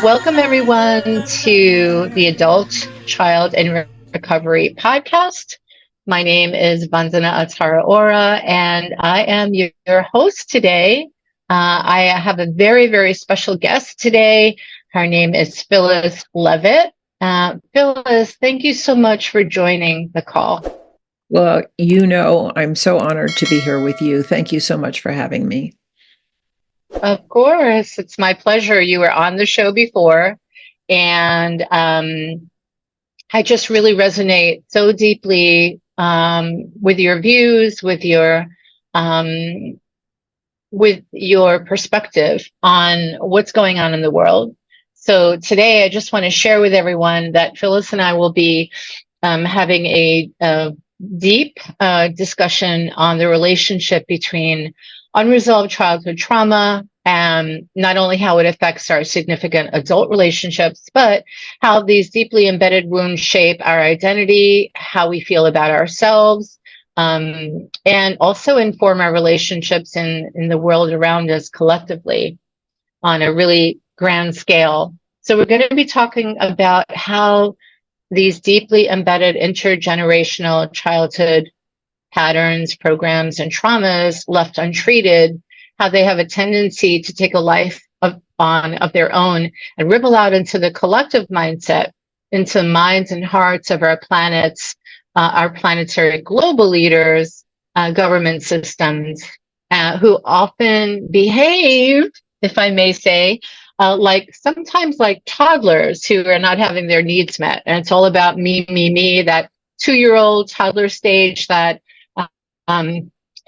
Welcome, everyone, to the Adult, Child, and Recovery podcast. My name is Vandana Atara Ora, and I am your host today. I have a very, very special guest today. Her name is Phyllis Leavitt. Phyllis, thank you so much for joining the call. Well, I'm so honored to be here with you. Thank you so much for having me. Of course, it's my pleasure. You were on the show before, and I just really resonate so deeply with your views, with your perspective on what's going on in the world. So today, I just want to share with everyone that Phyllis and I will be having a deep discussion on the relationship between unresolved childhood trauma and not only how it affects our significant adult relationships, but how these deeply embedded wounds shape our identity, how we feel about ourselves, and also inform our relationships in the world around us collectively on a really grand scale. So we're going to be talking about how these deeply embedded intergenerational childhood patterns, programs, and traumas left untreated, how they have a tendency to take a life of their own and ripple out into the collective mindset, into the minds and hearts of our planets, our planetary global leaders, government systems, who often behave, if I may say, sometimes like toddlers who are not having their needs met. And it's all about me, that 2-year-old toddler stage that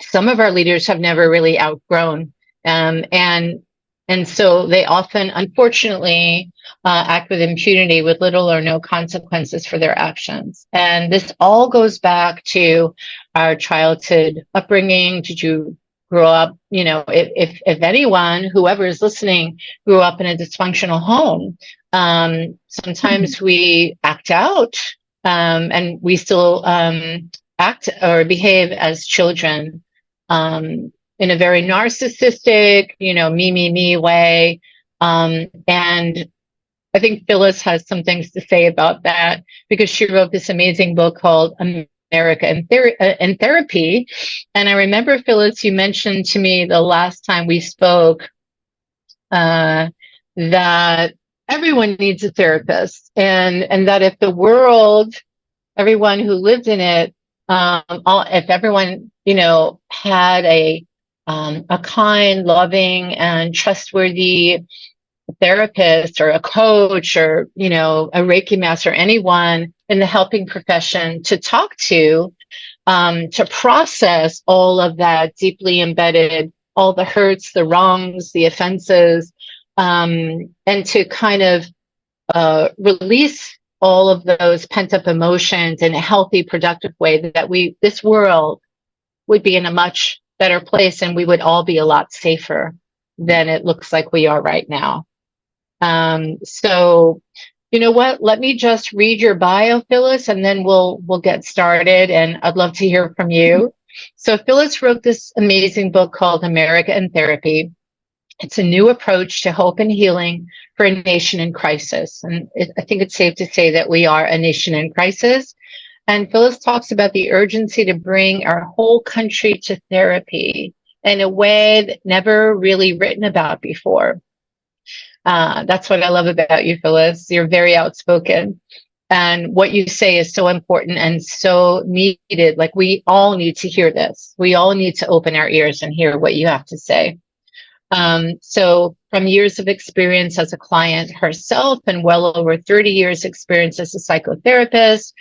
some of our leaders have never really outgrown. And so they often, unfortunately, act with impunity with little or no consequences for their actions. And this all goes back to our childhood upbringing. Did you grow up, if anyone, whoever is listening, grew up in a dysfunctional home, sometimes we act out and we still act or behave as children in a very narcissistic, me way. And I think Phyllis has some things to say about that because she wrote this amazing book called America and Therapy. And I remember, Phyllis, you mentioned to me the last time we spoke that everyone needs a therapist, and that if the world, everyone who lived in it, if everyone, had a kind, loving, and trustworthy therapist or a coach or, a Reiki master, anyone in the helping profession to talk to process all of that deeply embedded, all the hurts, the wrongs, the offenses, and to kind of release all of those pent-up emotions in a healthy, productive way, that this world would be in a much better place and we would all be a lot safer than it looks like we are right now. So you know what? Let me just read your bio, Phyllis, and then we'll get started. And I'd love to hear from you. So Phyllis wrote this amazing book called America and Therapy. It's a new approach to hope and healing for a nation in crisis. And I think it's safe to say that we are a nation in crisis. And Phyllis talks about the urgency to bring our whole country to therapy in a way that never really written about before. That's what I love about you, Phyllis. You're very outspoken. And what you say is so important and so needed. Like, we all need to hear this. We all need to open our ears and hear what you have to say. So from years of experience as a client herself and well over 30 years experience as a psychotherapist,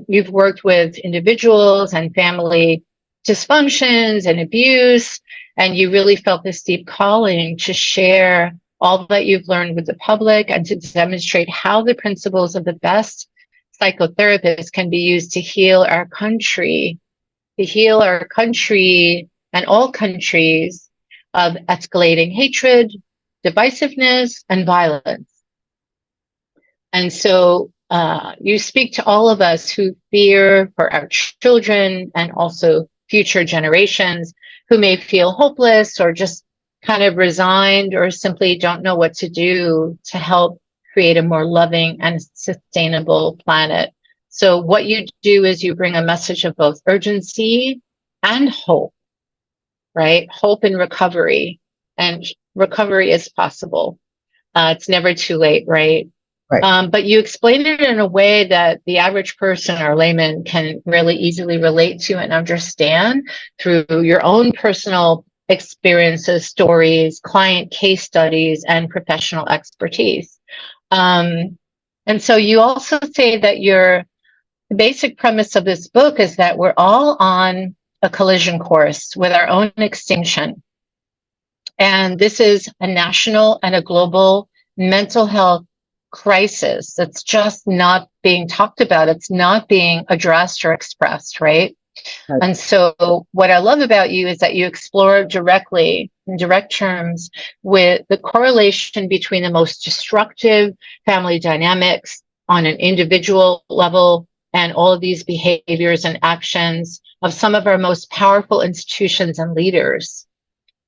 you've worked with individuals and family dysfunctions and abuse, and you really felt this deep calling to share all that you've learned with the public and to demonstrate how the principles of the best psychotherapists can be used to heal our country and all countries of escalating hatred, divisiveness, and violence. And so you speak to all of us who fear for our children and also future generations who may feel hopeless or just kind of resigned or simply don't know what to do to help create a more loving and sustainable planet. So what you do is you bring a message of both urgency and hope, right? Hope and recovery. And recovery is possible. It's never too late, right? Right. But you explain it in a way that the average person or layman can really easily relate to and understand through your own personal experiences, stories, client case studies, and professional expertise. And so you also say that the basic premise of this book is that we're all on a collision course with our own extinction. And this is a national and a global mental health crisis that's just not being talked about. It's not being addressed or expressed, right? Right. And so what I love about you is that you explore directly, in direct terms, with the correlation between the most destructive family dynamics on an individual level and all of these behaviors and actions of some of our most powerful institutions and leaders.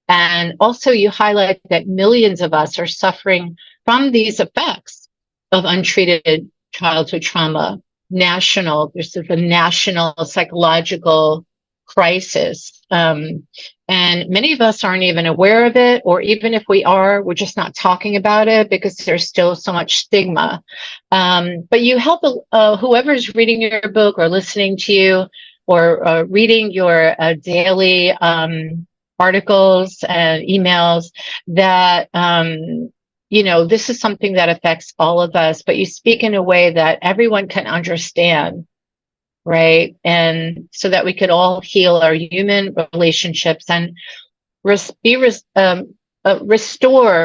And also you highlight that millions of us are suffering from these effects of untreated childhood trauma. This is a national psychological crisis. And many of us aren't even aware of it, or even if we are, we're just not talking about it because there's still so much stigma. But you help whoever's reading your book or listening to you or reading your daily articles and emails that this is something that affects all of us, but you speak in a way that everyone can understand, right? And so that we could all heal our human relationships and restore,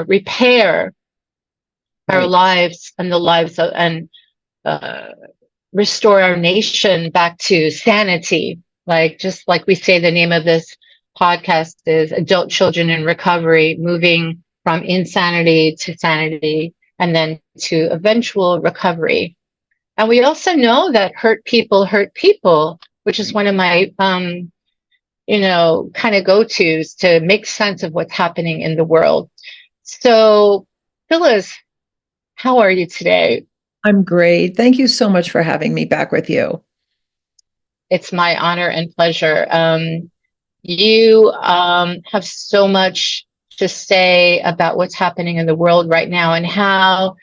repair our lives and the lives of, and restore our nation back to sanity. Just like we say, the name of this podcast is Adult Children in Recovery, moving from insanity to sanity and then to eventual recovery. And we also know that hurt people, which is one of my, kind of go-tos to make sense of what's happening in the world. So, Phyllis, how are you today? I'm great. Thank you so much for having me back with you. It's my honor and pleasure. You have so much to say about what's happening in the world right now, and how,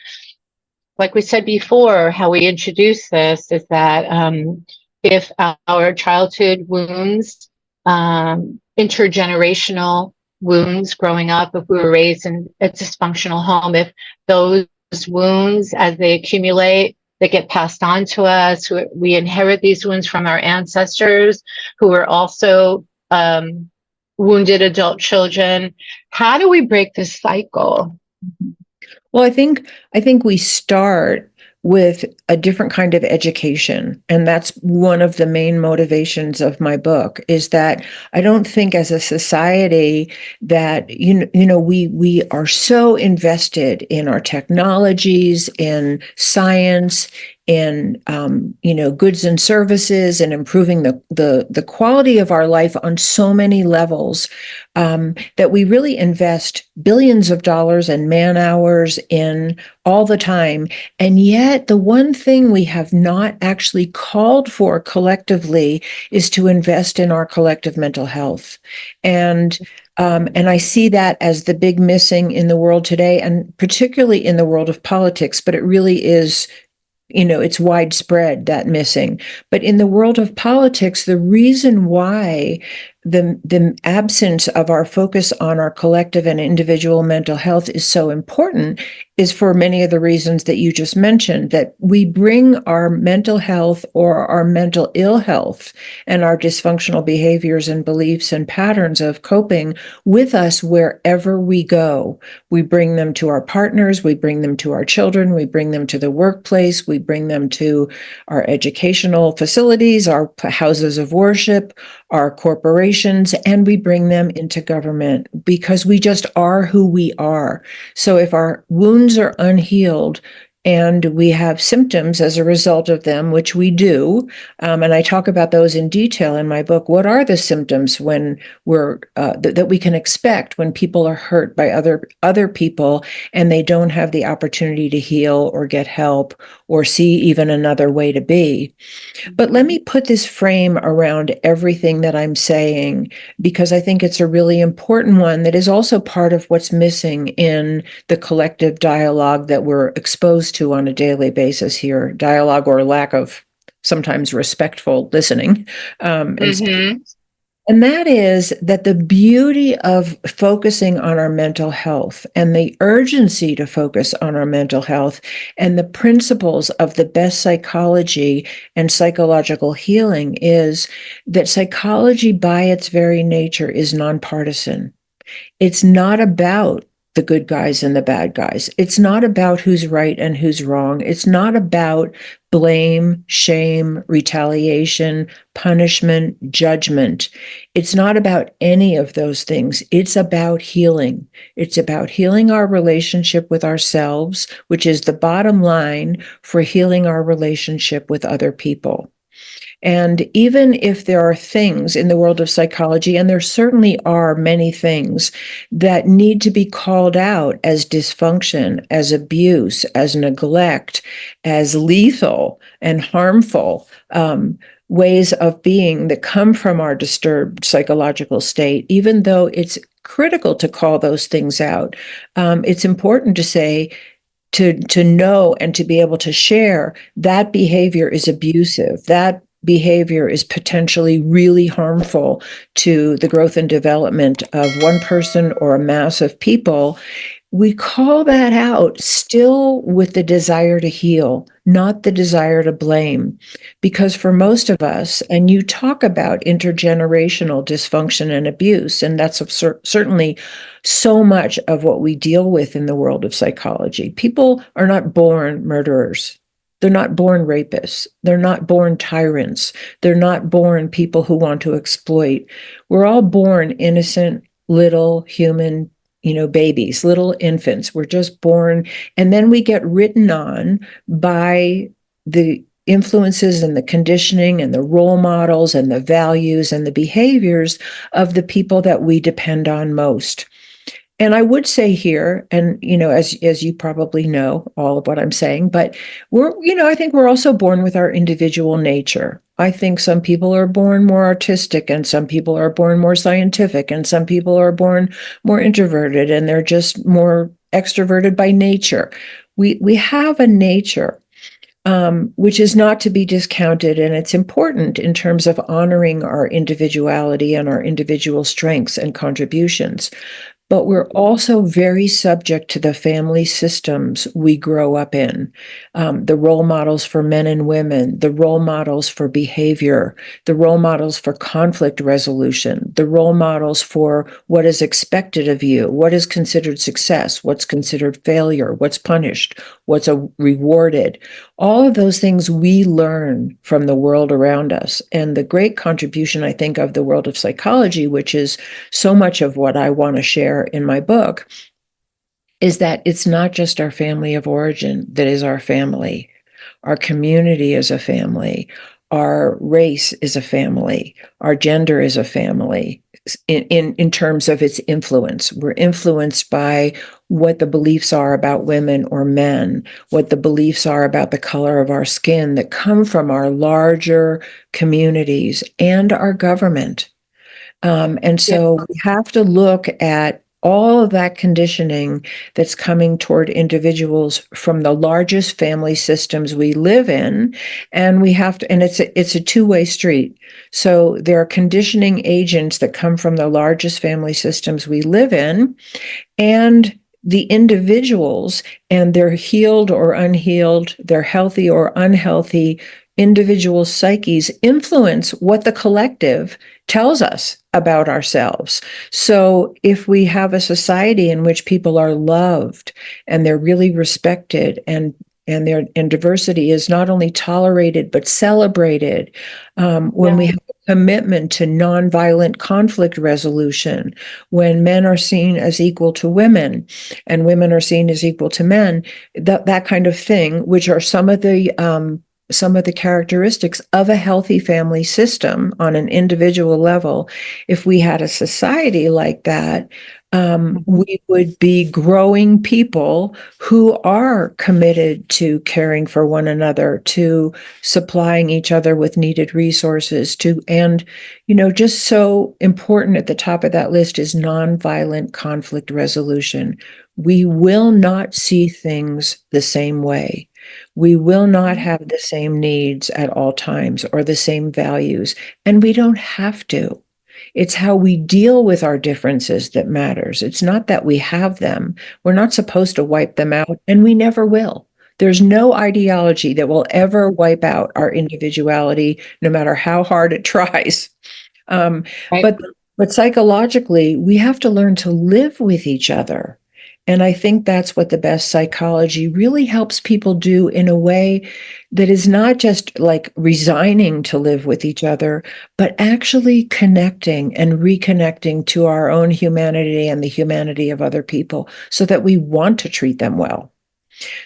like we said before, how we introduce this is that if our childhood wounds, intergenerational wounds growing up, if we were raised in a dysfunctional home, if those wounds, as they accumulate, they get passed on to us, we inherit these wounds from our ancestors who were also wounded adult children. How do we break this cycle? Well, I think we start with a different kind of education. And that's one of the main motivations of my book, is that I don't think as a society that, we are so invested in our technologies, in science, in goods and services, and improving the quality of our life on so many levels, that we really invest billions of dollars and man hours in all the time. And yet the one thing we have not actually called for collectively is to invest in our collective mental health. And I see that as the big missing in the world today, and particularly in the world of politics, but it really is, it's widespread, that missing. But in the world of politics, the reason why the absence of our focus on our collective and individual mental health is so important is for many of the reasons that you just mentioned, that we bring our mental health or our mental ill health and our dysfunctional behaviors and beliefs and patterns of coping with us wherever we go. We bring them to our partners, we bring them to our children, we bring them to the workplace, we bring them to our educational facilities, our houses of worship, our corporations, and we bring them into government, because we just are who we are. So if our wounds are unhealed, and we have symptoms as a result of them, which we do. And I talk about those in detail in my book. What are the symptoms when we're that we can expect when people are hurt by other people and they don't have the opportunity to heal or get help or see even another way to be? But let me put this frame around everything that I'm saying, because I think it's a really important one that is also part of what's missing in the collective dialogue that we're exposed to on a daily basis here, dialogue or lack of sometimes respectful listening. And that is that the beauty of focusing on our mental health and the urgency to focus on our mental health and the principles of the best psychology and psychological healing is that psychology by its very nature is nonpartisan. It's not about the good guys and the bad guys. It's not about who's right and who's wrong. It's not about blame, shame, retaliation, punishment, judgment. It's not about any of those things. It's about healing. It's about healing our relationship with ourselves, which is the bottom line for healing our relationship with other people. And even if there are things in the world of psychology, and there certainly are many things that need to be called out as dysfunction, as abuse, as neglect, as lethal and harmful ways of being that come from our disturbed psychological state, even though it's critical to call those things out, it's important to say, to know and to be able to share that behavior is abusive. That behavior is potentially really harmful to the growth and development of one person or a mass of people. We call that out still with the desire to heal, not the desire to blame. Because for most of us, and you talk about intergenerational dysfunction and abuse, and that's certainly so much of what we deal with in the world of psychology. People are not born murderers. They're not born rapists. They're not born tyrants. They're not born people who want to exploit. We're all born innocent little human babies, little infants. We're just born, and then we get written on by the influences and the conditioning and the role models and the values and the behaviors of the people that we depend on most. And I would say here, and as you probably know all of what I'm saying, but I think we're also born with our individual nature. I think some people are born more artistic, and some people are born more scientific, and some people are born more introverted, and they're just more extroverted by nature. We have a nature, which is not to be discounted, and it's important in terms of honoring our individuality and our individual strengths and contributions. But we're also very subject to the family systems we grow up in, the role models for men and women, the role models for behavior, the role models for conflict resolution, the role models for what is expected of you, what is considered success, what's considered failure, what's punished, what's rewarded. All of those things we learn from the world around us. And the great contribution, I think, of the world of psychology, which is so much of what I want to share in my book, is that it's not just our family of origin that is our family. Our community is a family. Our race is a family. Our gender is a family. In terms of its influence, we're influenced by what the beliefs are about women or men, what the beliefs are about the color of our skin that come from our larger communities and our government. And so we have to look at all of that conditioning that's coming toward individuals from the largest family systems we live in. And we have to, and it's a two-way street. So there are conditioning agents that come from the largest family systems we live in, and the individuals and their healed or unhealed, their healthy or unhealthy individual psyches influence what the collective tells us about ourselves. So if we have a society in which people are loved and they're really respected and and diversity is not only tolerated but celebrated. When we have a commitment to nonviolent conflict resolution, when men are seen as equal to women and women are seen as equal to men, that kind of thing, which are some of the characteristics of a healthy family system on an individual level. If we had a society like that, we would be growing people who are committed to caring for one another, to supplying each other with needed resources, and just so important at the top of that list is nonviolent conflict resolution. We will not see things the same way. We will not have the same needs at all times or the same values, and we don't have to. It's how we deal with our differences that matters. It's not that we have them. We're not supposed to wipe them out, and we never will. There's no ideology that will ever wipe out our individuality, no matter how hard it tries. Right. But psychologically, we have to learn to live with each other. And I think that's what the best psychology really helps people do in a way that is not just like resigning to live with each other, but actually connecting and reconnecting to our own humanity and the humanity of other people so that we want to treat them well.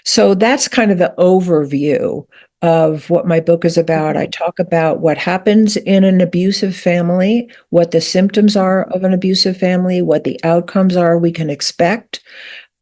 So that's kind of the overview of what my book is about. I talk about what happens in an abusive family, what the symptoms are of an abusive family, what the outcomes are we can expect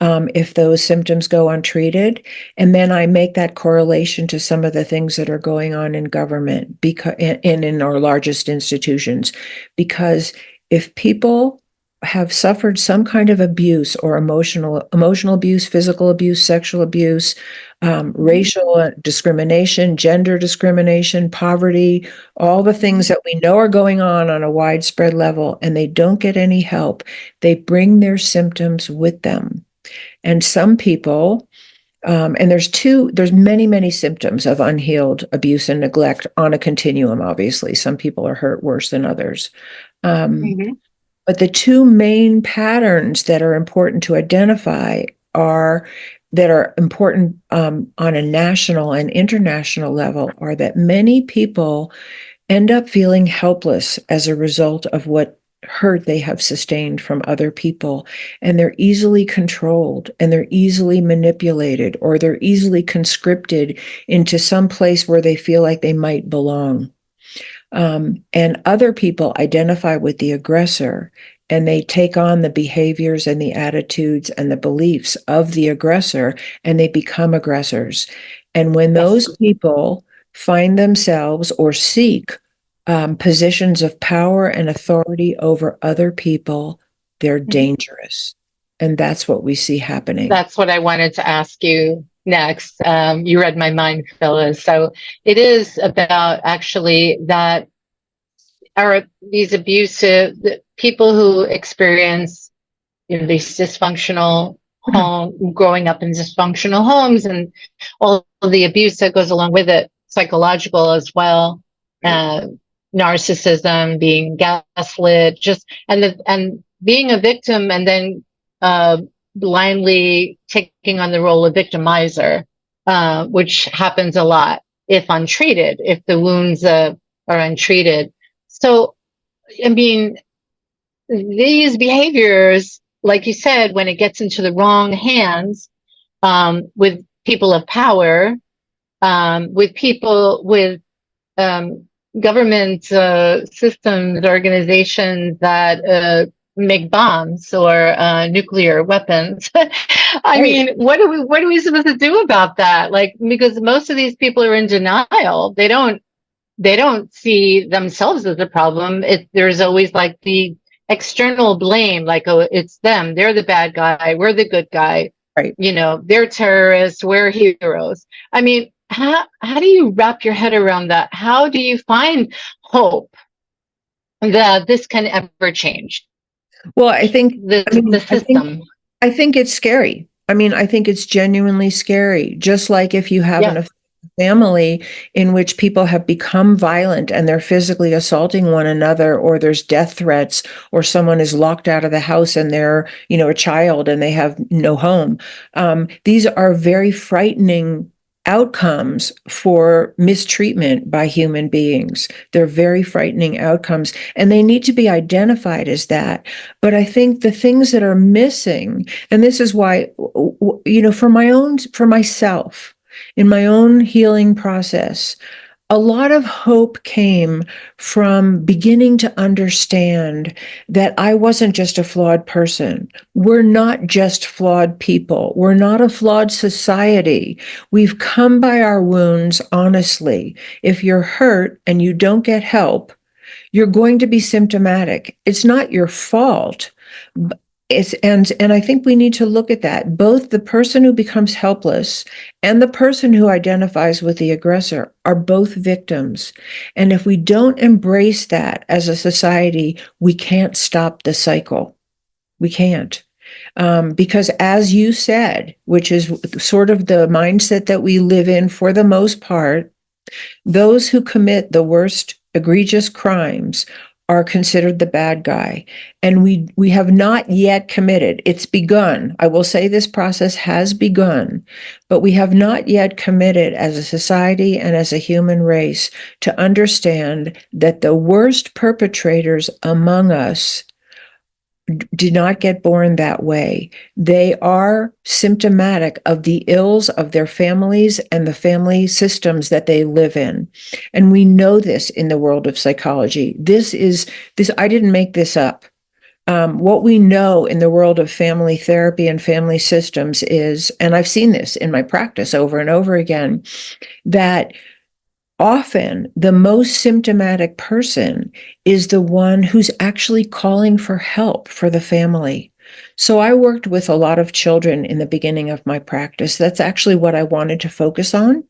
if those symptoms go untreated. And then I make that correlation to some of the things that are going on in government in our largest institutions. Because if people have suffered some kind of abuse or emotional abuse, physical abuse, sexual abuse, racial discrimination, gender discrimination, poverty, all the things that we know are going on a widespread level, and they don't get any help, they bring their symptoms with them. And some people, and there's many symptoms of unhealed abuse and neglect on a continuum, obviously. Some people are hurt worse than others. But the two main patterns that are important to identify that are important on a national and international level are that many people end up feeling helpless as a result of what hurt they have sustained from other people. And they're easily controlled, and they're easily manipulated, or they're easily conscripted into some place where they feel like they might belong. And other people identify with the aggressor, and they take on the behaviors and the attitudes and the beliefs of the aggressor, and they become aggressors. And when those people find themselves or seek positions of power and authority over other people, they're dangerous. And that's what we see happening. That's what I wanted to ask you next. You read my mind, Phyllis. So it is about actually that are these abusive people who experience these dysfunctional growing up in dysfunctional homes and all of the abuse that goes along with it, psychological as well, narcissism, being gaslit, and being a victim, and then blindly taking on the role of victimizer, which happens a lot if untreated, if the wounds are untreated. So, I mean, these behaviors, like you said, when it gets into the wrong hands, with people of power, with people with government systems, organizations that make bombs or nuclear weapons. I mean, what are we supposed to do about that? Like, because most of these people are in denial. They don't see themselves as a problem. There's always like the external blame, like, oh, it's them. They're the bad guy. We're the good guy. Right. They're terrorists. We're heroes. I mean, how do you wrap your head around that? How do you find hope that this can ever change? Well, I think the system. I think it's scary. I mean, I think it's genuinely scary. Just like if you have a family in which people have become violent and they're physically assaulting one another, or there's death threats, or someone is locked out of the house and they're, a child and they have no home. These are very frightening outcomes for mistreatment by human beings. They're very frightening outcomes, and they need to be identified as that. But I think the things that are missing, and this is why, for myself, in my own healing process, a lot of hope came from beginning to understand that I wasn't just a flawed person. We're not just flawed people. We're not a flawed society. We've come by our wounds honestly. If you're hurt and you don't get help, you're going to be symptomatic. It's not your fault. And I think we need to look at that. Both the person who becomes helpless and the person who identifies with the aggressor are both victims. And if we don't embrace that as a society, we can't stop the cycle. We can't. Because as you said, which is sort of the mindset that we live in for the most part, those who commit the worst egregious crimes are considered the bad guy. And we have not yet committed. It's begun. I will say this process has begun, but we have not yet committed as a society and as a human race to understand that the worst perpetrators among us did not get born that way. They are symptomatic of the ills of their families and the family systems that they live in. And we know this in the world of psychology. This, I didn't make this up. What we know in the world of family therapy and family systems is, and I've seen this in my practice over and over again, that often the most symptomatic person is the one who's actually calling for help for the family. So I worked with a lot of children in the beginning of my practice. That's actually what I wanted to focus on.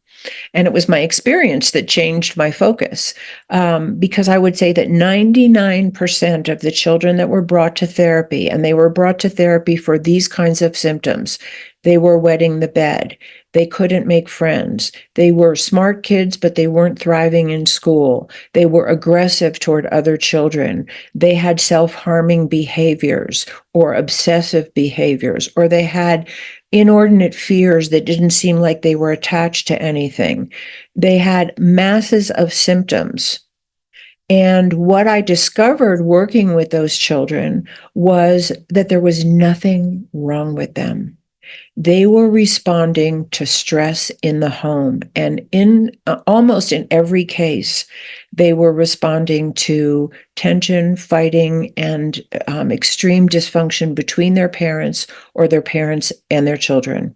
And it was my experience that changed my focus, because I would say that 99% of the children that were brought to therapy, and they were brought to therapy for these kinds of symptoms, they were wetting the bed. They couldn't make friends. They were smart kids, but they weren't thriving in school. They were aggressive toward other children. They had self-harming behaviors or obsessive behaviors, or they had inordinate fears that didn't seem like they were attached to anything. They had masses of symptoms. And what I discovered working with those children was that there was nothing wrong with them. They were responding to stress in the home. And in almost in every case, they were responding to tension, fighting, and extreme dysfunction between their parents or their parents and their children.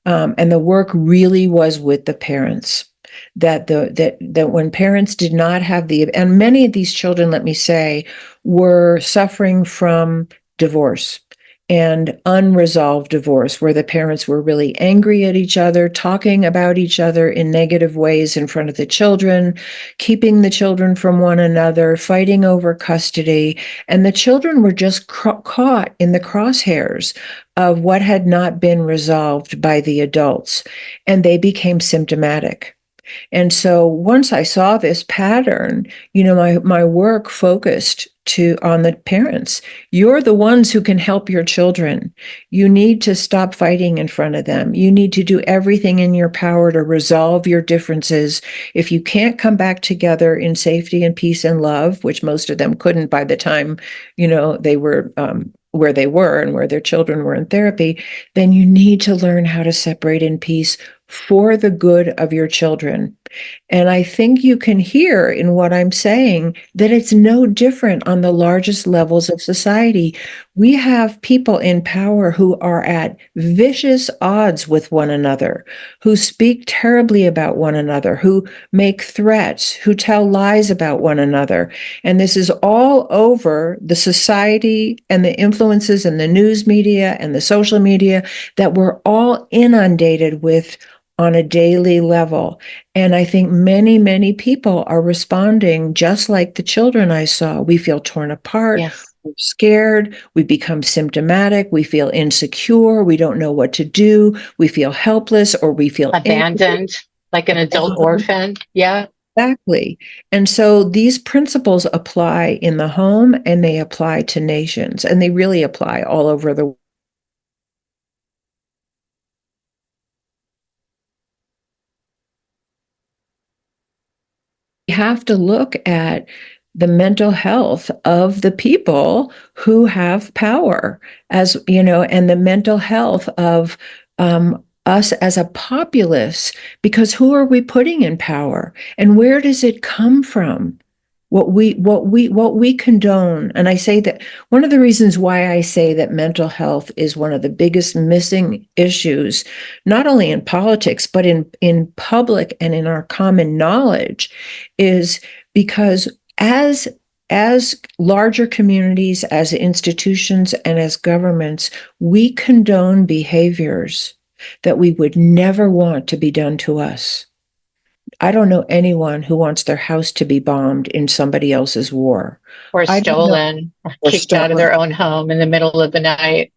And the work really was with the parents. That when parents did not have and many of these children, let me say, were suffering from divorce and unresolved divorce, where the parents were really angry at each other, talking about each other in negative ways in front of the children, keeping the children from one another, fighting over custody. And the children were just caught in the crosshairs of what had not been resolved by the adults, and they became symptomatic. And so once I saw this pattern, my work focused on the parents. You're the ones who can help your children. You need to stop fighting in front of them. You need to do everything in your power to resolve your differences. If you can't come back together in safety and peace and love, which most of them couldn't by the time, they were where they were and where their children were in therapy, then you need to learn how to separate in peace for the good of your children. And I think you can hear in what I'm saying that it's no different on the largest levels of society. We have people in power who are at vicious odds with one another, who speak terribly about one another, who make threats, who tell lies about one another. And this is all over the society and the influences and the news media and the social media that we're all inundated with on a daily level. And I think many, many people are responding just like the children I saw. We feel torn apart. Yes. We're scared. We become symptomatic. We feel insecure. We don't know what to do. We feel helpless, or we feel Abandoned, like an adult orphan. Yeah. Exactly. And so these principles apply in the home, and they apply to nations, and they really apply all over the world. have to look at the mental health of the people who have power, as you know, and the mental health of us as a populace, because who are we putting in power, and where does it come from? What we condone. And I say that one of the reasons why I say that mental health is one of the biggest missing issues, not only in politics, but in public and in our common knowledge, is because as larger communities, as institutions, and as governments, we condone behaviors that we would never want to be done to us. I don't know anyone who wants their house to be bombed in somebody else's war. Or I don't know, stolen, or or kicked out of stolen, their own home in the middle of the night.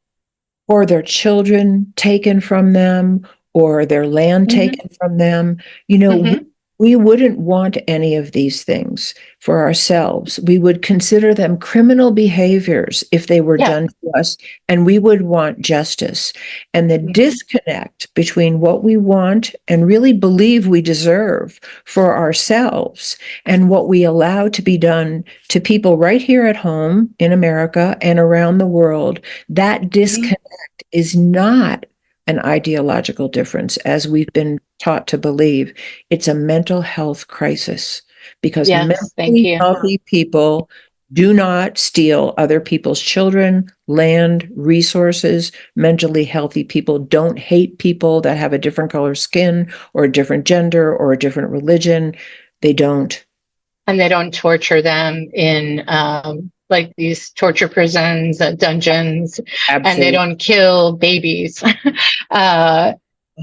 or their children taken from them, or their land Hmm. taken from them. You know, Hmm. we wouldn't want any of these things for ourselves. We would consider them criminal behaviors if they were Yeah. done to us, and we would want justice. And the Hmm. disconnect between what we want and really believe we deserve for ourselves and what we allow to be done to people right here at home in America and around the world, that Hmm. disconnect is not an ideological difference, as we've been taught to believe. It's a mental health crisis, because Yes, thank mentally you. healthy people do not steal other people's children, land, resources. Mentally healthy people don't hate people that have a different color skin or a different gender or a different religion. They don't. And they don't torture them in like these torture prisons, dungeons, and they Absolutely. don't kill babies. uh,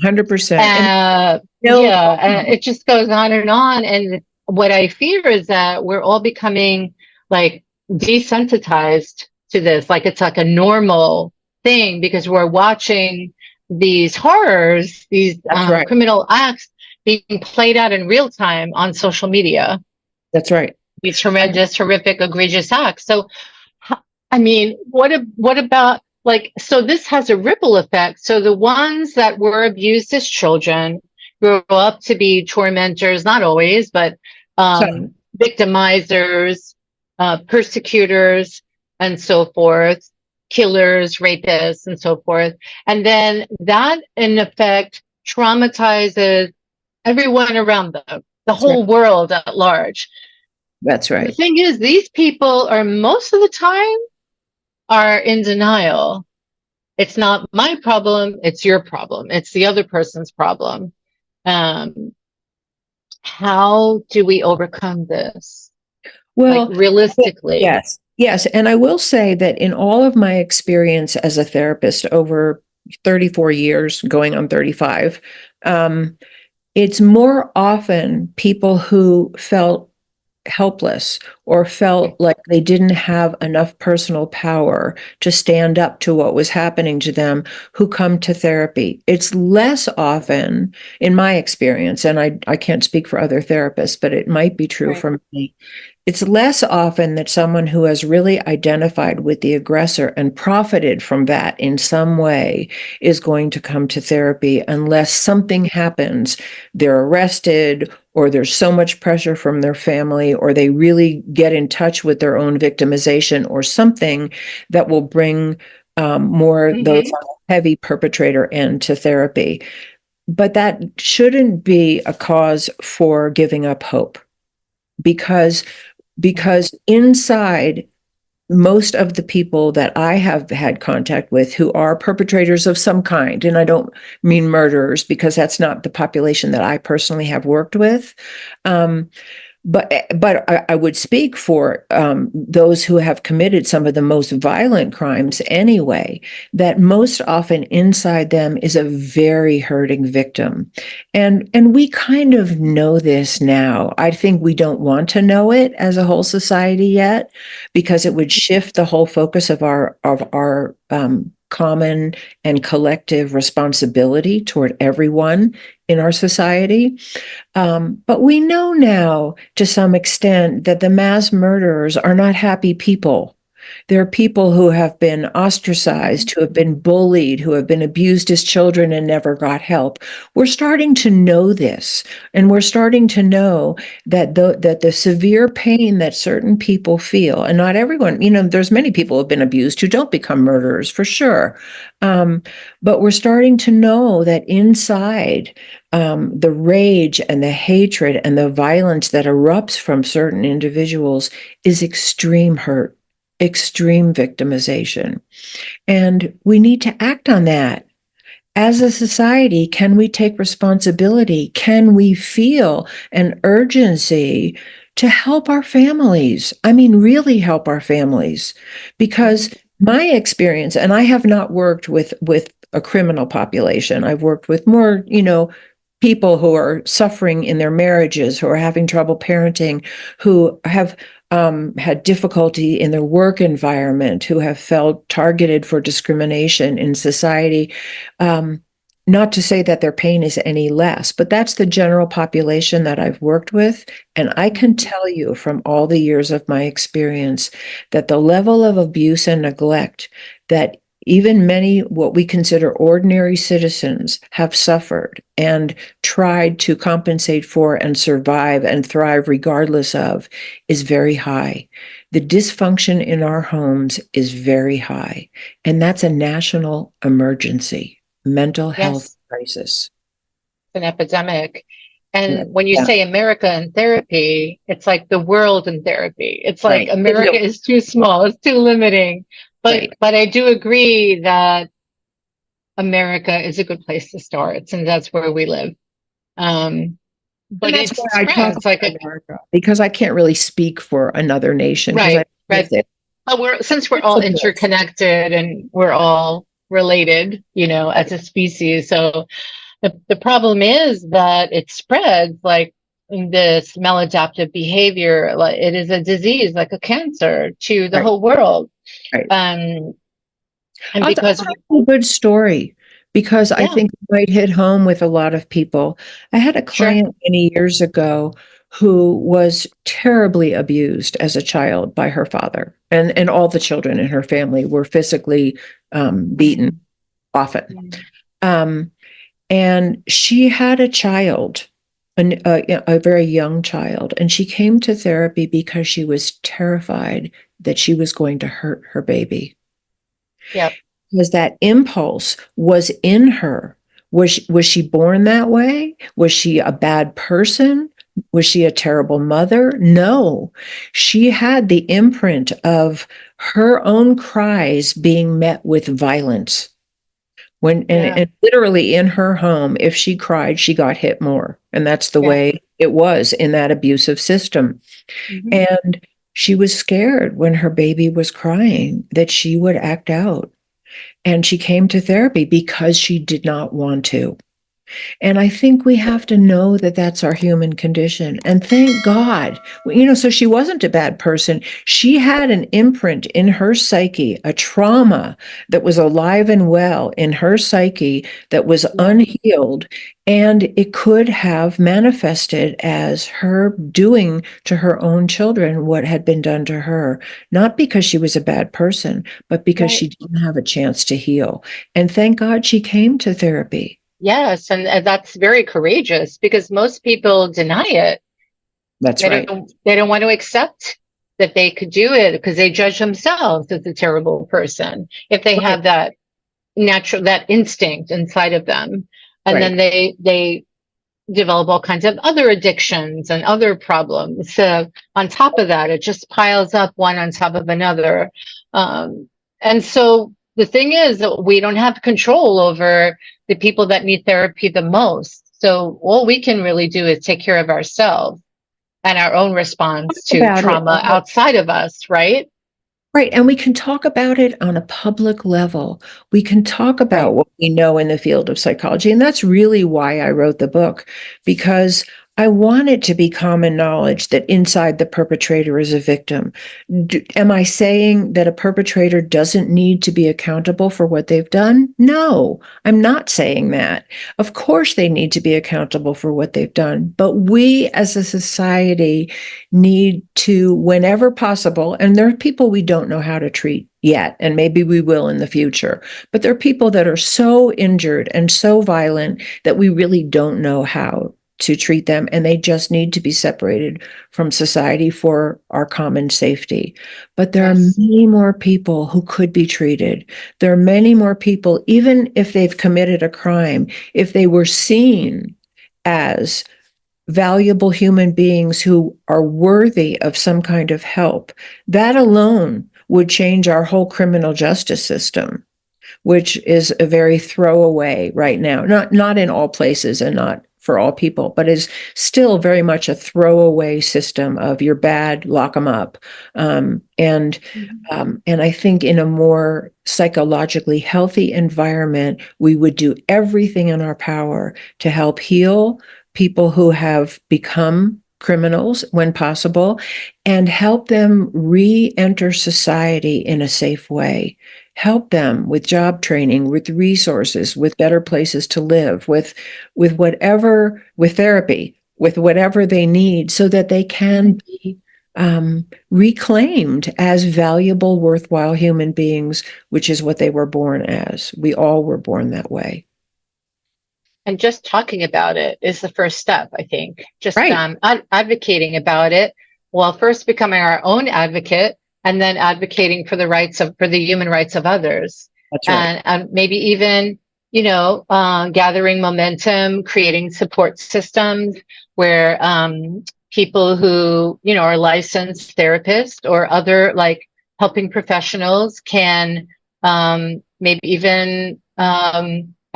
100%. And no, yeah, it just goes on and on. And what I fear is that we're all becoming like desensitized to this, like it's like a normal thing because we're watching these horrors, these that's right. criminal acts being played out in real time on social media, That's right. these horrendous, horrific, egregious acts. So, I mean, what about like? So this has a ripple effect. So the ones that were abused as children grow up to be tormentors, not always, but So victimizers, persecutors, and so forth, killers, rapists, and so forth. And then that, in effect, traumatizes everyone around them, the that's right. whole world at large. That's The right. thing is, these people are most of the time are in denial. It's not my problem, it's your problem. It's the other person's problem. Um, how do we overcome this? Like Well, realistically. yes, yes. And I will say that in all of my experience as a therapist over 34 years, going on 35, it's more often people who felt helpless or felt like they didn't have enough personal power to stand up to what was happening to them who come to therapy. It's less often, in my experience, and I can't speak for other therapists, but it might be true Right. for me. It's less often that someone who has really identified with the aggressor and profited from that in some way is going to come to therapy unless something happens. They're arrested, or there's so much pressure from their family, or they really get in touch with their own victimization or something that will bring more those Mm-hmm. on the heavy perpetrator end to therapy. But that shouldn't be a cause for giving up hope, because inside most of the people that I have had contact with who are perpetrators of some kind, and I don't mean murderers because that's not the population that I personally have worked with, um, but I would speak for those who have committed some of the most violent crimes anyway, that most often inside them is a very hurting victim. And we kind of know this now. I think we don't want to know it as a whole society yet, because it would shift the whole focus of our common and collective responsibility toward everyone in our society. But we know now, to some extent, that the mass murderers are not happy people. There are people who have been ostracized, who have been bullied, who have been abused as children and never got help. We're starting to know this, and we're starting to know that the severe pain that certain people feel, and not everyone, there's many people who have been abused who don't become murderers for sure. But we're starting to know that inside the rage and the hatred and the violence that erupts from certain individuals is extreme hurt, extreme victimization. And we need to act on that. As a society, can we take responsibility? Can we feel an urgency to help our families? I mean, really help our families. Because my experience, and I have not worked with a criminal population. I've worked with more, people who are suffering in their marriages, who are having trouble parenting, who have had difficulty in their work environment, who have felt targeted for discrimination in society. Not to say that their pain is any less, but that's the general population that I've worked with. And I can tell you from all the years of my experience that the level of abuse and neglect that even many what we consider ordinary citizens have suffered and tried to compensate for and survive and thrive regardless of is very high. The dysfunction in our homes is very high, and that's a national emergency, mental health crisis. It's an epidemic. And when you say America in therapy, it's like the world in therapy. It's like America is too small, it's too limiting. But I do agree that America is a good place to start, since that's where we live. But that's why I talk about America, because I can't really speak for another nation. Right. But since we're all interconnected and we're all related, as a species. So the problem is that it spreads like this maladaptive behavior. Like it is a disease, like a cancer, to the whole world. And because a good story, because I think it might hit home with a lot of people. I had a client many years ago who was terribly abused as a child by her father, and all the children in her family were physically beaten often. And she had a child, a very young child, and she came to therapy because she was terrified that she was going to hurt her baby. Yep. Because that impulse was in her. Was she born that way? Was she a bad person? Was she a terrible mother? No. She had the imprint of her own cries being met with violence. And literally in her home, if she cried, she got hit more. And that's the way it was in that abusive system. And she was scared when her baby was crying that she would act out. And she came to therapy because she did not want to. And I think we have to know that that's our human condition. And thank God, so she wasn't a bad person. She had an imprint in her psyche, a trauma that was alive and well in her psyche that was unhealed. And it could have manifested as her doing to her own children what had been done to her, not because she was a bad person, but because she didn't have a chance to heal. And thank God she came to therapy. Yes, and that's very courageous, because most people deny it. They don't want to accept that they could do it because they judge themselves as a terrible person if they have that that instinct inside of them. And then they develop all kinds of other addictions and other problems. So on top of that, it just piles up one on top of another. And so the thing is that we don't have control over the people that need therapy the most. So all we can really do is take care of ourselves and our own response to trauma outside of us, right? Right. And we can talk about it on a public level. We can talk about what we know in the field of psychology. And that's really why I wrote the book, because I want it to be common knowledge that inside the perpetrator is a victim. Am I saying that a perpetrator doesn't need to be accountable for what they've done? No, I'm not saying that. Of course, they need to be accountable for what they've done. But we as a society need to, whenever possible, and there are people we don't know how to treat yet, and maybe we will in the future, but there are people that are so injured and so violent that we really don't know how to treat them, and they just need to be separated from society for our common safety. But there are Yes. many more people who could be treated. There are many more people, even if they've committed a crime, if they were seen as valuable human beings who are worthy of some kind of help, that alone would change our whole criminal justice system, which is a very throwaway right now, not in all places and not for all people, but is still very much a throwaway system of you're bad, lock them up. And I think in a more psychologically healthy environment, we would do everything in our power to help heal people who have become criminals when possible and help them re-enter society in a safe way. Help them with job training, with resources, with better places to live, with whatever, with therapy, with whatever they need, so that they can be reclaimed as valuable, worthwhile human beings, which is what they were born as. We all were born that way. And just talking about it is the first step, I think. Just Right. advocating about it, while first becoming our own advocate, and then advocating for the human rights of others. That's right. And maybe even, gathering momentum, creating support systems where people who, are licensed therapists or other like helping professionals can maybe even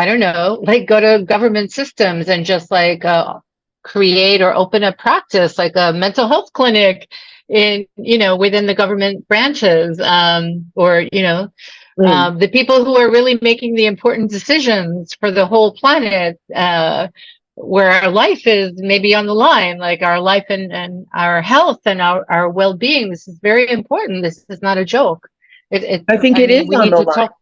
I don't know, like go to government systems and just like create or open a practice, like a mental health clinic in, within the government branches, or, Right. the people who are really making the important decisions for the whole planet, where our life is maybe on the line, like our life and our health and our well-being. This is very important. This is not a joke. I think I it mean, is we on need the to line. talk.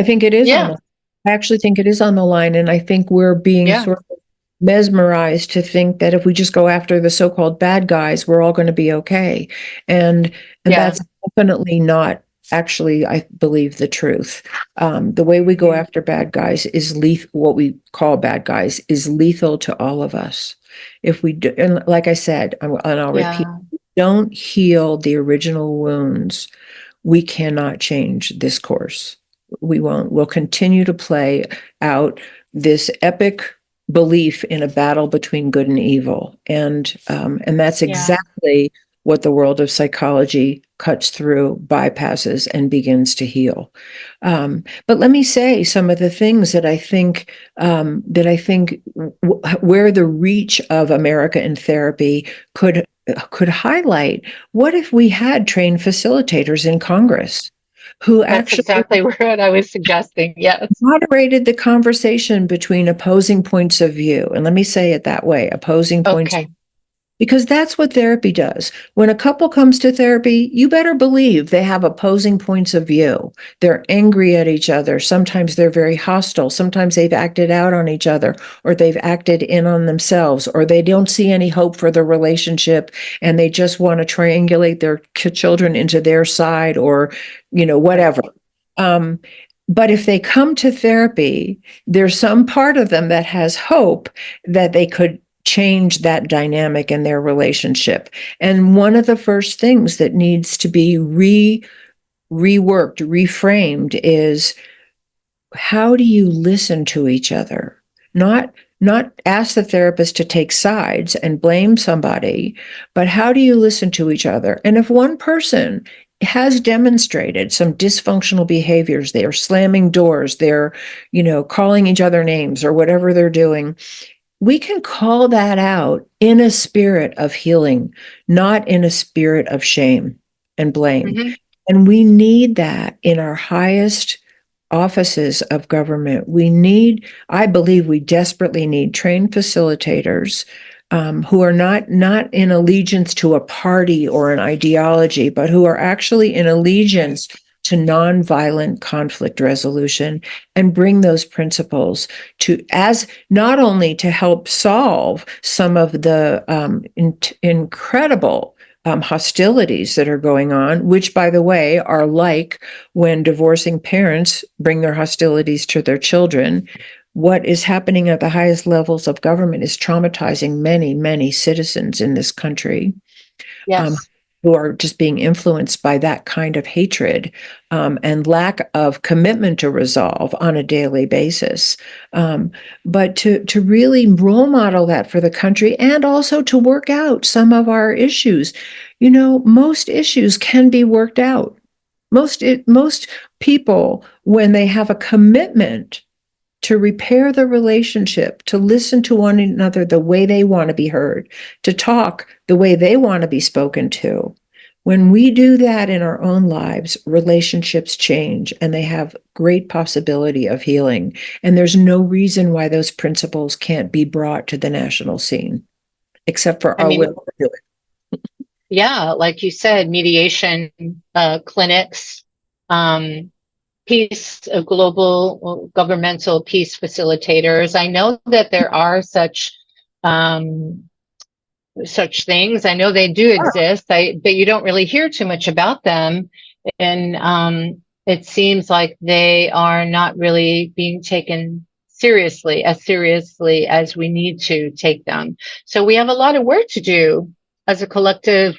I think it is on Yeah. the I actually think it is on the line. And I think we're being Yeah. sort of mesmerized to think that if we just go after the so-called bad guys, we're all going to be okay. And Yeah. that's definitely not actually, I believe, the truth. The way we go Mhm. after bad guys is lethal. What we call bad guys is lethal to all of us. If we do, and like I said, and I'll repeat, Yeah. don't heal the original wounds, we cannot change this course. We won't. We'll continue to play out this epic belief in a battle between good and evil, and that's Yeah. exactly what the world of psychology cuts through, bypasses, and begins to heal. But let me say some of the things that I think where the reach of America in therapy could highlight. What if we had trained facilitators in Congress who That's actually exactly what I was suggesting. Yes. moderated the conversation between opposing points of view? And let me say it that way, opposing points, Okay. because that's what therapy does. When a couple comes to therapy, you better believe they have opposing points of view. They're angry at each other. Sometimes they're very hostile. Sometimes they've acted out on each other, or they've acted in on themselves, or they don't see any hope for the relationship and they just want to triangulate their children into their side, or, Right. whatever. Um, but if they come to therapy, there's some part of them that has hope that they could change that dynamic in their relationship. And one of the first things that needs to be reworked, reframed is, how do you listen to each other? Not ask the therapist to take sides and blame somebody, but how do you listen to each other? And if one person has demonstrated some dysfunctional behaviors, they are slamming doors, they're, calling each other names or whatever they're doing, we can call that out in a spirit of healing, not in a spirit of shame and blame. Hmm. And we need that in our highest offices of government. I believe we desperately need trained facilitators who are not in allegiance to a party or an ideology, but who are actually in allegiance to nonviolent conflict resolution, and bring those principles to, as not only to help solve some of the incredible hostilities that are going on, which, by the way, are like when divorcing parents bring their hostilities to their children. What is happening at the highest levels of government is traumatizing many, many citizens in this country, um, Yes. who are just being influenced by that kind of hatred, and lack of commitment to resolve on a daily basis. But to really role model that for the country, and also to work out some of our issues. Most issues can be worked out. Most people, when they have a commitment to repair the relationship, to listen to one another the way they want to be heard, to talk the way they want to be spoken to. When we do that in our own lives, relationships change and they have great possibility of healing. And there's no reason why those principles can't be brought to the national scene, except for I our mean, will to do it. yeah, like you said, mediation clinics, um, peace, global governmental peace facilitators. I know that there are um, such things. I know they do exist, but you don't really hear too much about them. And it seems like they are not really being taken seriously as we need to take them. So we have a lot of work to do as a collective,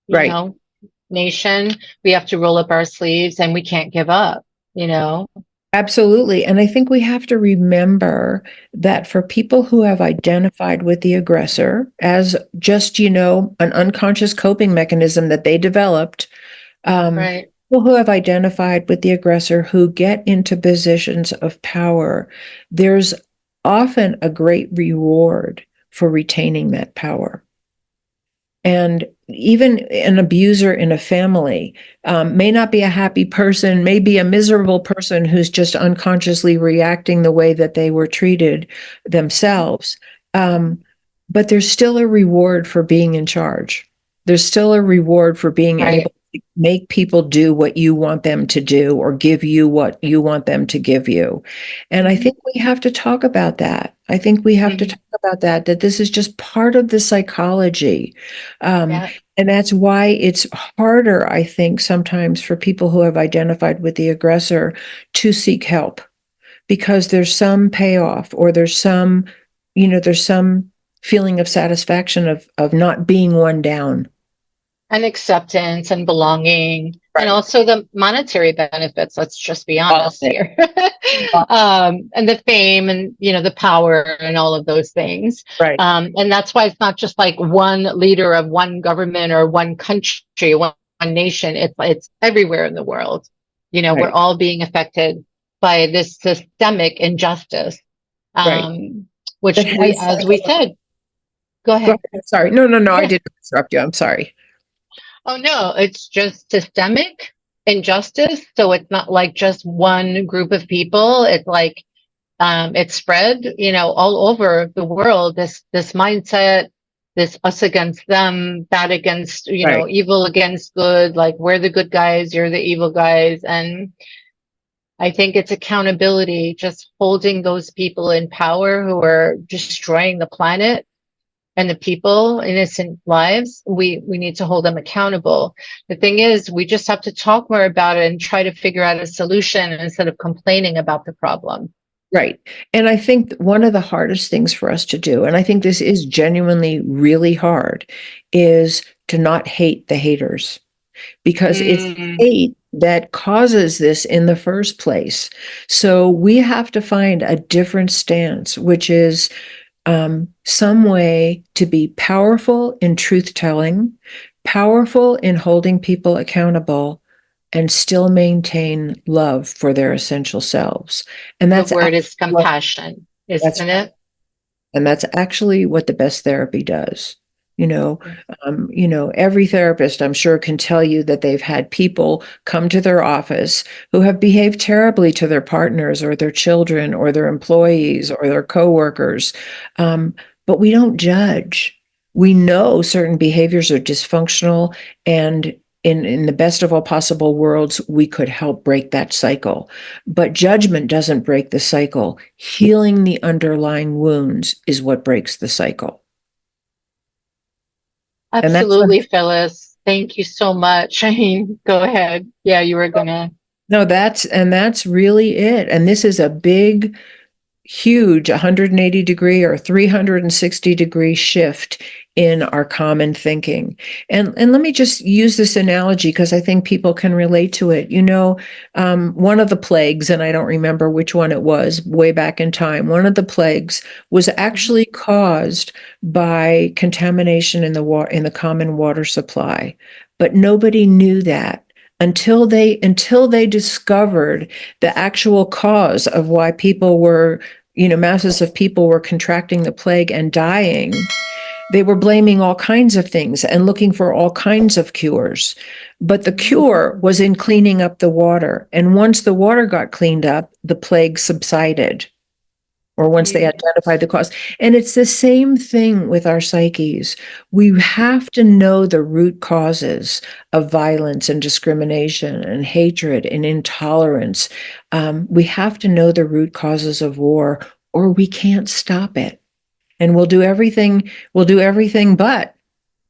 you Right. know, nation. We have to roll up our sleeves and we can't give up, you know? Absolutely. And I think we have to remember that for people who have identified with the aggressor as just, an unconscious coping mechanism that they developed, Right. people who have identified with the aggressor who get into positions of power, there's often a great reward for retaining that power. And even an abuser in a family may not be a happy person, may be a miserable person who's just unconsciously reacting the way that they were treated themselves. Um, but there's still a reward for being in charge. There's still a reward for being Right. able to make people do what you want them to do, or give you what you want them to give you. And I Mhm. think we have to talk about that. I think we have to Mhm. talk about that this is just part of the psychology. Um, Yeah. and that's why it's harder, I think, sometimes for people who have identified with the aggressor to seek help, because there's some payoff, or there's some feeling of satisfaction of not being one down. And acceptance and belonging, and Right. also the monetary benefits. Let's just be All of honest it. here. And the fame and, the power and all of those things. Right. And that's why it's not just like one leader of one government or one country, one nation. It's everywhere in the world. We're Right. all being affected by this systemic injustice, Right. which That we, has, as we said, go go ahead. ahead. Sorry. No, no, no. I Yeah. didn't interrupt you. I'm sorry. Oh no, it's just systemic injustice. So it's not like just one group of people. It's like it's spread, all over the world. This mindset, this us against them, bad against, Right. evil against good. Like we're the good guys, you're the evil guys, and I think it's accountability, just holding those people in power who are destroying the planet and the people, innocent lives. We need to hold them accountable. The thing is, we just have to talk more about it and try to figure out a solution instead of complaining about the problem. Right. And I think one of the hardest things for us to do, and I think this is genuinely really hard, is to not hate the haters, because it's Mm, hate that causes this in the first place. So we have to find a different stance, which is some way to be powerful in truth telling, powerful in holding people accountable, and still maintain love for their essential selves. And the that's word actually is what compassion, that's isn't it? and that's actually what the best therapy does. You know, every therapist, I'm sure, can tell you that they've had people come to their office who have behaved terribly to their partners or their children or their employees or their coworkers. Um, but we don't judge. We know certain behaviors are dysfunctional, and in the best of all possible worlds, we could help break that cycle. But judgment doesn't break the cycle. Healing the underlying wounds is what breaks the cycle. And that's Absolutely, Phyllis. Thank you so much. I mean, go ahead. Yeah, you were gonna. no, that's really it. And this is a big, huge 180-degree or 360-degree shift in our common thinking. And let me just use this analogy because I think people can relate to it. One of the plagues, and I don't remember which one it was way back in time, one of the plagues was actually caused by contamination in the common water supply. But nobody knew that until they discovered the actual cause of why masses of people were contracting the plague and dying. They were blaming all kinds of things and looking for all kinds of cures. But the cure was in cleaning up the water. And once the water got cleaned up, the plague subsided, or once they identified the cause. And it's the same thing with our psyches. We have to know the root causes of violence and discrimination and hatred and intolerance. We have to know the root causes of war, or we can't stop it. And we'll do everything but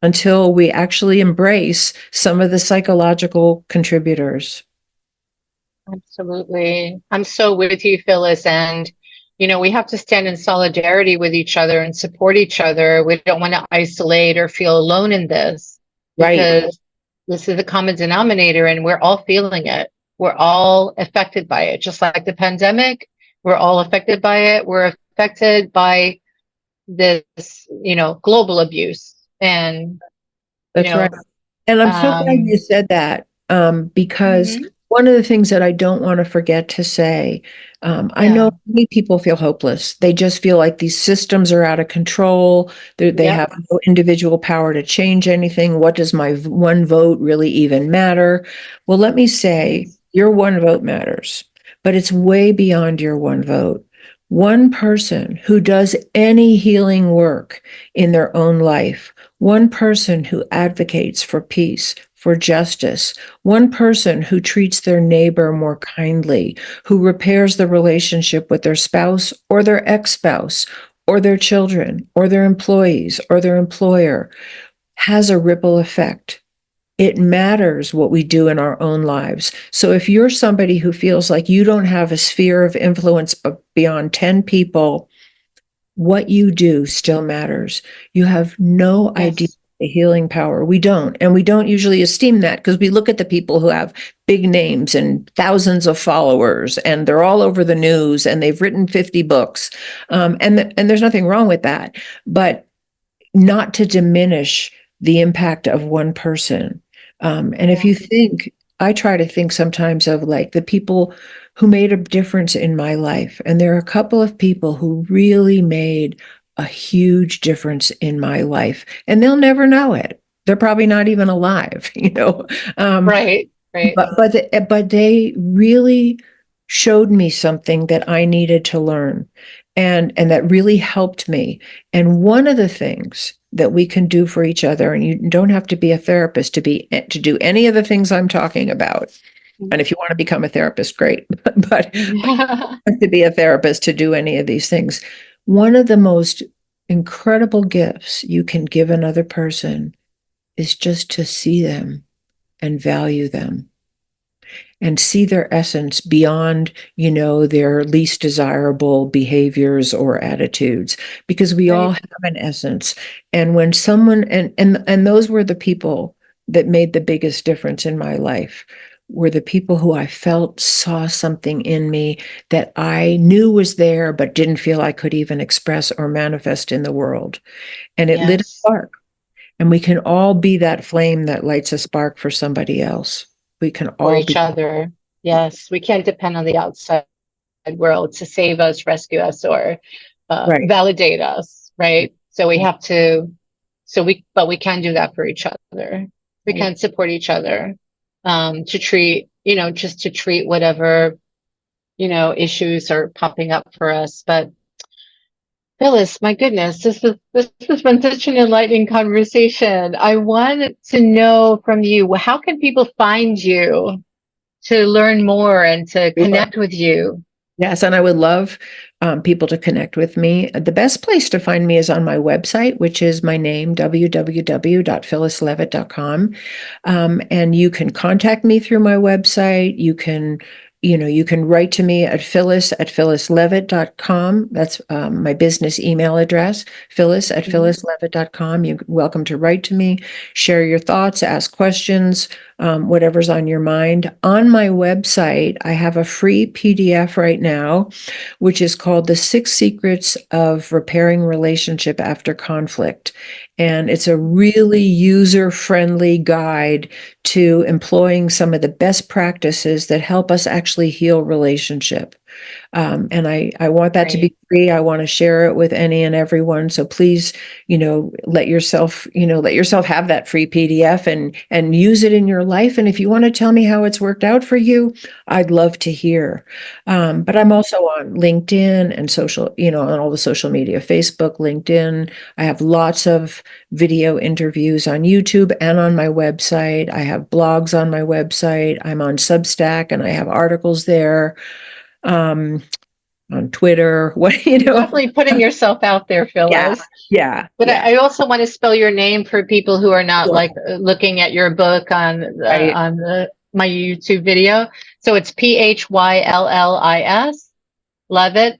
until we actually embrace some of the psychological contributors. Absolutely. I'm so with you, Phyllis. And, we have to stand in solidarity with each other and support each other. We don't want to isolate or feel alone in this, Right. because this is the common denominator and we're all feeling it. We're all affected by it. Just like the pandemic, we're all affected by it. We're affected by this, global abuse. And, That's right. And I'm so glad you um, said that, because mhm, one of the things that I don't want to forget to say, I know yeah, many people feel hopeless. They just feel like these systems are out of control. They yep, have no individual power to change anything. What does my one vote really even matter? Well, let me say, yes, your one vote matters, but it's way beyond your one vote. One person who does any healing work in their own life, one person who advocates for peace, for justice, one person who treats their neighbor more kindly, who repairs the relationship with their spouse or their ex-spouse or their children or their employees or their employer, has a ripple effect. It matters what we do in our own lives. So if you're somebody who feels like you don't have a sphere of influence beyond 10 people, what you do still matters. You have no idea yes, the healing power. We don't. And we don't usually esteem that because we look at the people who have big names and thousands of followers and they're all over the news and they've written 50 books. And there's nothing wrong with that, but not to diminish the impact of one person. And if yeah, you think, I try to think sometimes of like the people who made a difference in my life. And there are a couple of people who really made a huge difference in my life, and they'll never know it. They're probably not even alive, Um, right, right, but they really showed me something that I needed to learn, and that really helped me. And one of the things that we can do for each other, and you don't have to be a therapist to do any of the things I'm talking about. And if you want to become a therapist, great. But you have to be a therapist to do any of these things. One of the most incredible gifts you can give another person is just to see them and value them and see their essence beyond, their least desirable behaviors or attitudes, because we all right, have an essence. And when someone, and those were the people that made the biggest difference in my life, were the people who I felt saw something in me that I knew was there, but didn't feel I could even express or manifest in the world. And it lit a yes, spark. And we can all be that flame that lights a spark for somebody else. We can for all each be. other. Yes, we can't depend on the outside world to save us, rescue us, or Right. validate us, right? So we have to, but we can do that for each other. We Right. can support each other, to treat, just to treat whatever, issues are popping up for us. But Phyllis, my goodness, this has been such an enlightening conversation. I wanted to know from you, how can people find you to learn more and to connect with you? Yes, and I would love people to connect with me. The best place to find me is on my website, which is my name, www.phyllisleavitt.com. And you can contact me through my website. You can write to me at phyllis@phyllisleavitt.com. That's my business email address, phyllis@phyllisleavitt.com. You're welcome to write to me, share your thoughts, ask questions, whatever's on your mind. On my website, I have a free PDF right now, which is called The 6 Secrets of Repairing Relationship After Conflict. And it's a really user-friendly guide to employing some of the best practices that help us actually heal relationship. And I want that to Right. be free. I want to share it with any and everyone. So please, let yourself have that free PDF and use it in your life. And if you want to tell me how it's worked out for you, I'd love to hear. But I'm also on LinkedIn and on all the social media, Facebook, LinkedIn. I have lots of video interviews on YouTube and on my website. I have blogs on my website. I'm on Substack and I have articles there. On Twitter, You're definitely putting yourself out there, yeah, Phyllis. yeah, But yeah. I also want to spell your name for people who are not Sure. like looking at your book on Right. my YouTube video. So it's Phyllis Leavitt, Leavitt.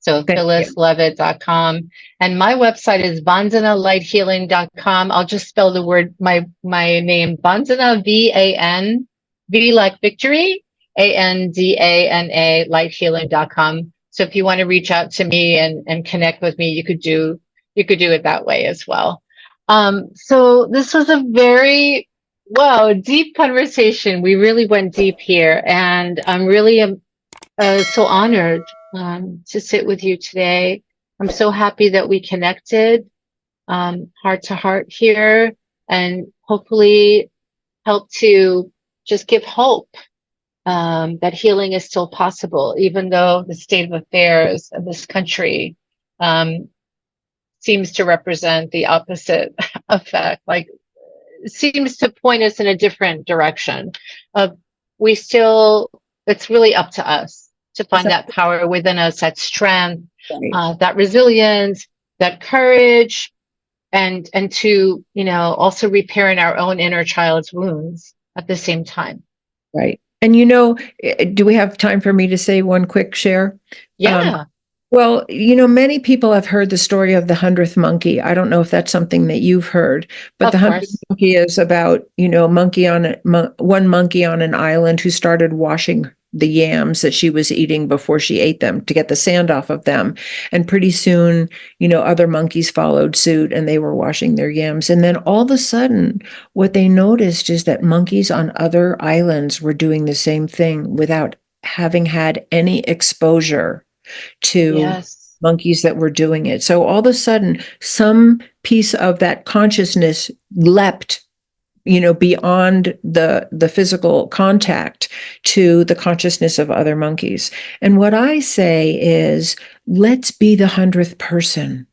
So Thank you. phyllisleavitt.com. And my website is vandanalightshealing.com. I'll just spell the word, my name, Vandana, VAN, V like victory, ANDANA, lighthealing.com. So if you want to reach out to me and connect with me, you could do it that way as well. So this was a very, wow, deep conversation. We really went deep here, and I'm really so honored to sit with you today. I'm so happy that we connected heart to heart here, and hopefully help to just give hope that healing is still possible, even though the state of affairs of this country um, seems to represent the opposite effect. Like, seems to point us in a different direction. We still, it's really up to us to That's find that power within us, that strength, right. that resilience, that courage, and to also repairing our own inner child's wounds at the same time. Right. And do we have time for me to say one quick share? Um, Yeah, Well, many people have heard the story of the 100th monkey. I don't know if that's something that you've heard, but the of 100th course. monkey is about, one monkey on an island who started washing the yams that she was eating before she ate them to get the sand off of them. And pretty soon, other monkeys followed suit and they were washing their yams. And then all of a sudden, what they noticed is that monkeys on other islands were doing the same thing without having had any exposure to Yes. monkeys that were doing it. So all of a sudden, some piece of that consciousness leapt, beyond the physical contact to the consciousness of other monkeys. And what I say is, let's be the 100th person.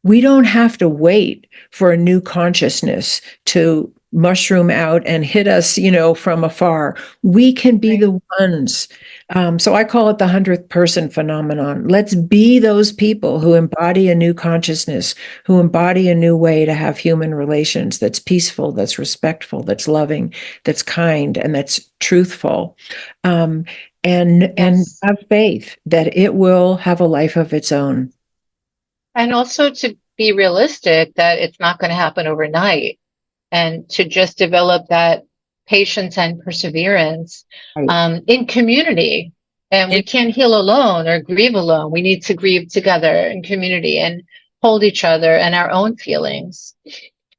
We don't have to wait for a new consciousness to mushroom out and hit us, from afar. We can be Right. the ones. So I call it the 100th person phenomenon. Let's be those people who embody a new consciousness, who embody a new way to have human relations that's peaceful, that's respectful, that's loving, that's kind, and that's truthful. Um, and Yes. have faith that it will have a life of its own. And also to be realistic that it's not going to happen overnight, and to just develop that patience and perseverance Right. in community. And we can't heal alone or grieve alone. We need to grieve together in community and hold each other and our own feelings.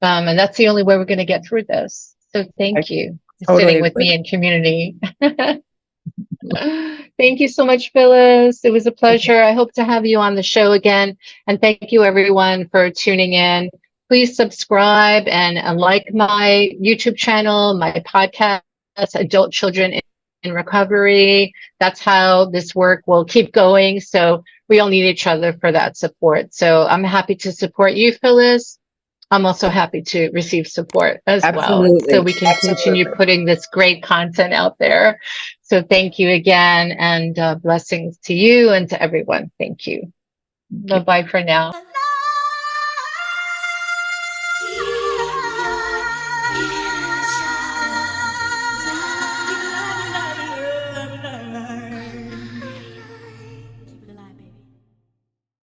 And that's the only way we're going to get through this. So I thank you for totally sitting with agree. me in community. Thank you so much, Phyllis. It was a pleasure. I hope to have you on the show again. And thank you, everyone, for tuning in. Please subscribe and like my YouTube channel, my podcast, Adult Children in recovery. That's how this work will keep going. So we all need each other for that support. So I'm happy to support you, Phyllis. I'm also happy to receive support as well, so Absolutely. we can continue Absolutely. putting this great content out there. So thank you again, and blessings to you and to everyone. Thank you. Bye-bye for now.